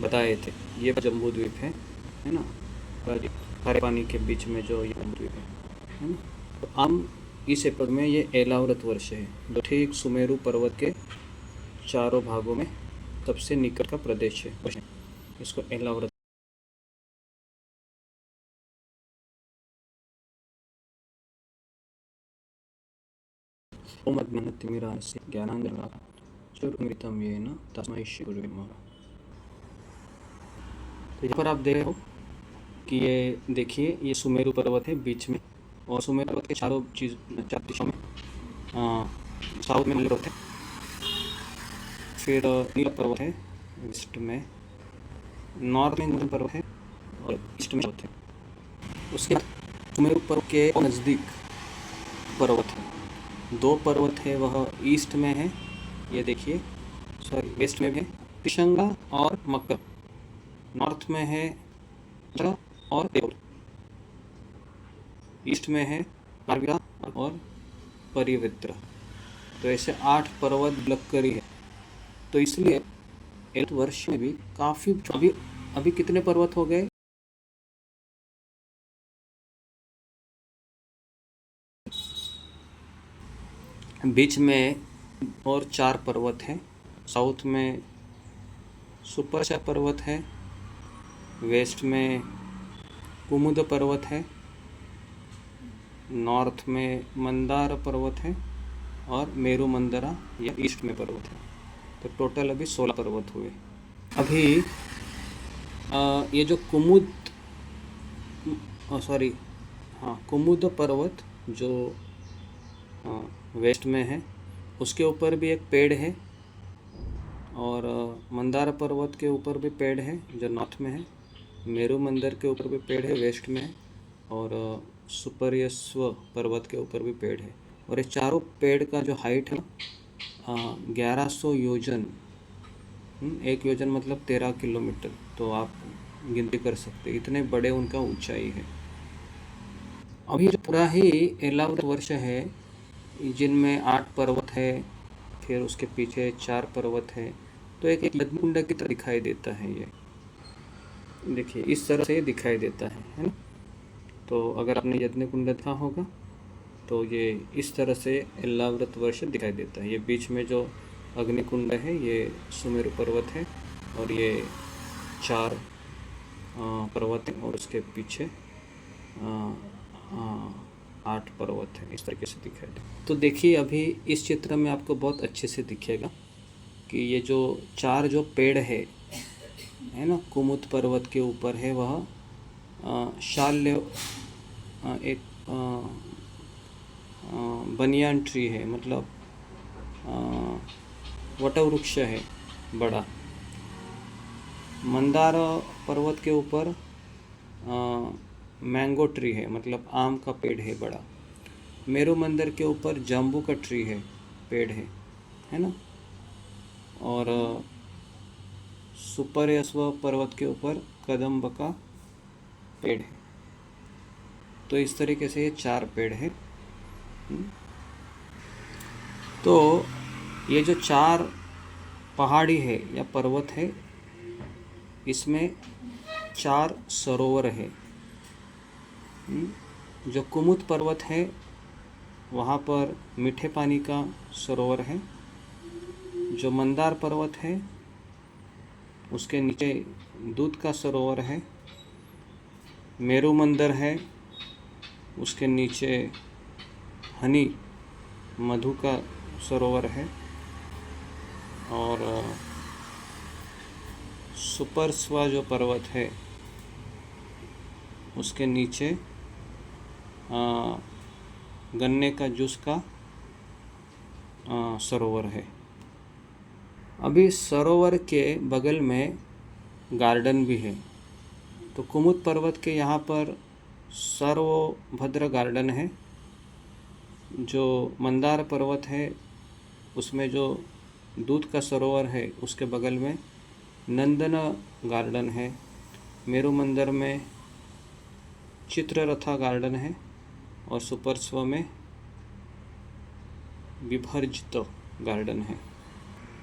बताए थे। ये जम्बू द्वीप है ना, खारे पानी के बीच में जो ये जम्बू द्वीप है ना। तो हम इस एपिसोड में ये एलावृत वर्ष है, जो ठीक सुमेरु पर्वत के चारों भागों में सबसे निकट का प्रदेश है, इसको एलावृत। ओम अज्ञानतिमिरान्धस्य ज्ञानाञ्जनशलाकया येन तस्मै श्री गुरुवे नमः। तो यहाँ पर आप देख रहे हो कि ये देखिए, ये सुमेरु पर्वत है बीच में, और सुमेरु पर्वत के चार दिशाओं में साउथ में नील पर्वत है, फिर नील पर्वत है वेस्ट में, नॉर्थ में नील पर्वत है, और ईस्ट में पर्वत है। उसके बाद सुमेरु पर्वत के नज़दीक पर्वत है, दो पर्वत है, वह ईस्ट में है, ये देखिए, सॉरी वेस्ट में भी है, त्रिशंगा और मकर। नॉर्थ में है और देवल, ईस्ट में है कारगिरा और परिवृत्र। तो ऐसे 8 पर्वत लक्करी है। तो इसलिए एक वर्ष में भी काफ़ी, अभी कितने पर्वत हो गए? बीच में और 4 पर्वत हैं। साउथ में सुपरशा पर्वत है, वेस्ट में कुमुद पर्वत है, नॉर्थ में मंदार पर्वत है, और मेरु मंदरा या ईस्ट में पर्वत है। तो टोटल अभी 16 पर्वत हुए। अभी ये जो कुमुद पर्वत जो वेस्ट में है, उसके ऊपर भी एक पेड़ है, और मंदार पर्वत के ऊपर भी पेड़ है जो नॉर्थ में है, मेरु मंदिर के ऊपर भी पेड़ है वेस्ट में है, और सुपरयस्व पर्वत के ऊपर भी पेड़ है। और ये चारों पेड़ का जो हाइट है 1100 योजन, 1 योजन मतलब 13 किलोमीटर। तो आप गिनती कर सकते, इतने बड़े उनका ऊंचाई है। अभी जो पूरा ही एलावृत वर्ष है, जिनमें 8 पर्वत है, फिर उसके पीछे 4 पर्वत है, तो एक यज्ञकुंड की तरह दिखाई देता है। ये देखिए, इस तरह से दिखाई देता है ना। तो अगर आपने यज्ञकुंड देखा होगा तो ये इस तरह से एलावृत वर्ष दिखाई देता है। ये बीच में जो अग्निकुंड है ये सुमेरु पर्वत है, और ये 4 पर्वत हैं, और उसके पीछे 8 पर्वत हैं। इस तरीके से दिखाई दे। तो देखिए, अभी इस चित्र में आपको बहुत अच्छे से दिखेगा कि ये जो 4 जो पेड़ है ना, कुमुद पर्वत के ऊपर है, वह शाल्य एक बनियान ट्री है, मतलब वटवृक्ष है बड़ा। मंदार पर्वत के ऊपर मैंगो ट्री है, मतलब आम का पेड़ है बड़ा। मेरु मंदिर के ऊपर जाम्बू का ट्री है, पेड़ है ना। और सुपरयस्व पर्वत के ऊपर कदम्ब का पेड़ है। तो इस तरीके से ये 4 पेड़ है। तो ये जो 4 पहाड़ी है या पर्वत है, इसमें 4 सरोवर है। जो कुमुद पर्वत है वहाँ पर मीठे पानी का सरोवर है। जो मंदार पर्वत है उसके नीचे दूध का सरोवर है। मेरु मंदिर है, उसके नीचे हनी मधु का सरोवर है। और सुपरस्वा जो पर्वत है उसके नीचे गन्ने का जूस का सरोवर है। अभी सरोवर के बगल में गार्डन भी है। तो कुमुद पर्वत के यहाँ पर सर्वभद्र गार्डन है। जो मंदार पर्वत है उसमें जो दूध का सरोवर है उसके बगल में नंदन गार्डन है। मेरु मंदिर में चित्ररथा गार्डन है, और सुपरस्व में विभर्जित गार्डन है।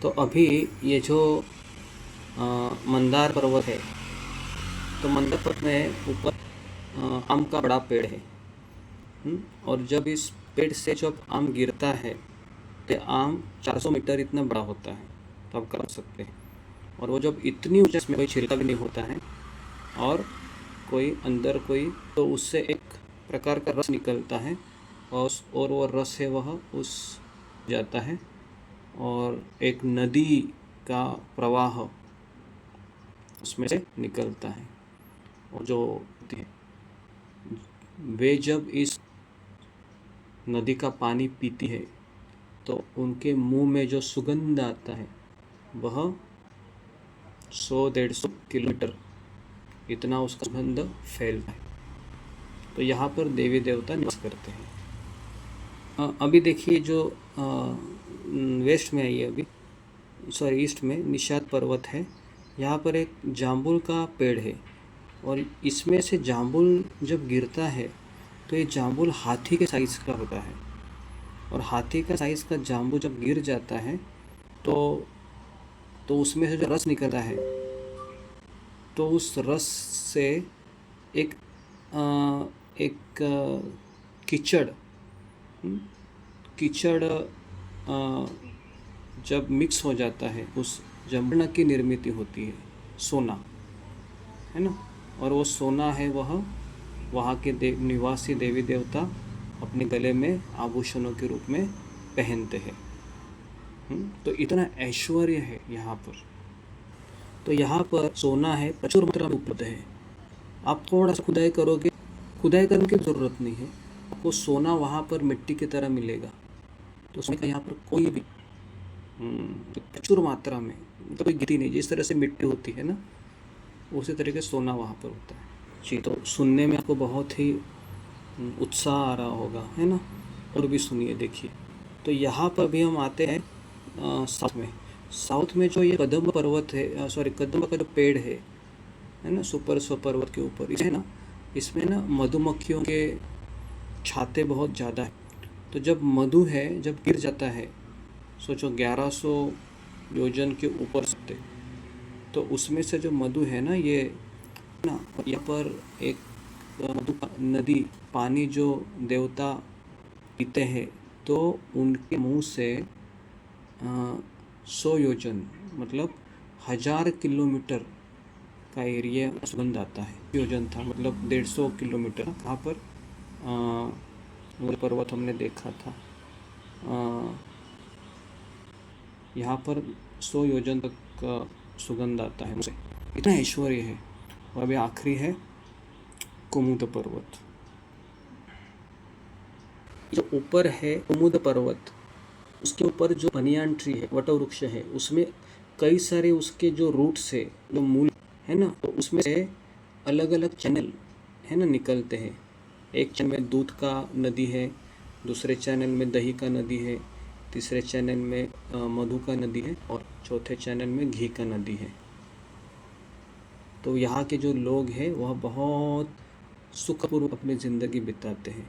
तो अभी ये जो मंदार पर्वत है। तो मंदार पर्वत में ऊपर आम का बड़ा पेड़ है। और जब इस पेड़ से जब आम गिरता है तो आम 400 मीटर इतना बड़ा होता है, तो आप कर सकते हैं। और वो जब इतनी ऊंचाई में कोई छिलका भी नहीं होता है और कोई अंदर कोई, तो उससे एक प्रकार का रस निकलता है और वो रस है वह उस जाता है और एक नदी का प्रवाह उसमें से निकलता है। और जो वे जब इस नदी का पानी पीती है तो उनके मुंह में जो सुगंध आता है वह 100-150 किलोमीटर इतना उसका सुगंध फैलता है। तो यहाँ पर देवी देवता निवास करते हैं। अभी देखिए जो वेस्ट में है, ये अभी सॉरी ईस्ट में निषाद पर्वत है। यहाँ पर एक जामुन का पेड़ है और इसमें से जामुन जब गिरता है तो ये जामुन हाथी के साइज़ का होता है। और हाथी का साइज़ का जामुन जब गिर जाता है तो उसमें से जो रस निकलता है, तो उस रस से एक कीचड़ जब मिक्स हो जाता है उस जामुन की निर्मित होती है, सोना है ना। और वो सोना है वह वहाँ के निवासी देवी देवता अपने गले में आभूषणों के रूप में पहनते हैं। तो इतना ऐश्वर्य है यहाँ पर। तो यहाँ पर सोना है, प्रचुर मात्रा में उपलब्ध है। आप थोड़ा सा खुदाई करोगे, खुदाई करने की ज़रूरत नहीं है, आपको सोना वहाँ पर मिट्टी की तरह मिलेगा। तो सोने का यहाँ पर कोई भी प्रचुर मात्रा में, तो कोई गिरती नहीं। जिस तरह से मिट्टी होती है ना, उसी तरीके सोना वहाँ पर होता है जी। तो सुनने में आपको बहुत ही उत्साह आ रहा होगा, है ना। और भी सुनिए, देखिए। तो यहाँ पर भी हम आते हैं साउथ में जो ये कदम पर्वत है, सॉरी कदम का जो पेड़ है ना, सुपर पर्वत के ऊपर इसे ना, इसमें ना मधुमक्खियों के छाते बहुत ज़्यादा है। तो जब मधु है जब गिर जाता है, सोचो 1100 योजन के ऊपर से, तो उसमें से जो मधु है ना, ये ना यहाँ पर एक मधु नदी पानी जो देवता पीते हैं, तो उनके मुंह से 100 योजन मतलब 1000 किलोमीटर का एरिया सुगंध आता है। योजन था मतलब 150 किलोमीटर। कहाँ पर वो पर्वत हमने देखा था, यहाँ पर 100 योजन तक का सुगंध आता है मुझे, इतना ऐश्वर्य है। और अभी आखिरी है कुमुद पर्वत। जो ऊपर है कुमुद पर्वत, उसके ऊपर जो बनियान ट्री है, वटवृक्ष है, उसमें कई सारे उसके जो रूट्स है, जो मूल है ना, तो उसमें से अलग अलग चैनल है ना निकलते हैं। एक चैनल में दूध का नदी है, दूसरे चैनल में दही का नदी है, तीसरे चैनल में मधु का नदी है और चौथे चैनल में घी का नदी है। तो यहाँ के जो लोग हैं वह बहुत सुखपूर्वक अपनी ज़िंदगी बिताते हैं।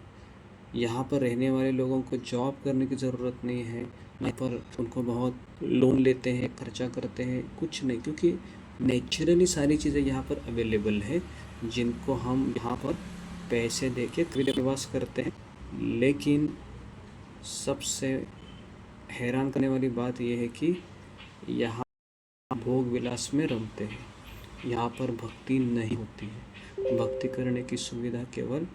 यहाँ पर रहने वाले लोगों को जॉब करने की ज़रूरत नहीं है, यहाँ पर उनको बहुत लोन लेते हैं, खर्चा करते हैं, कुछ नहीं, क्योंकि नेचुरली सारी चीज़ें यहाँ पर अवेलेबल है, जिनको हम यहाँ पर पैसे दे के खरीद निवास करते हैं। लेकिन सबसे हैरान करने वाली बात यह है कि यहाँ भोग विलास में रमते हैं, यहाँ पर भक्ति नहीं होती है। भक्ति करने की सुविधा केवल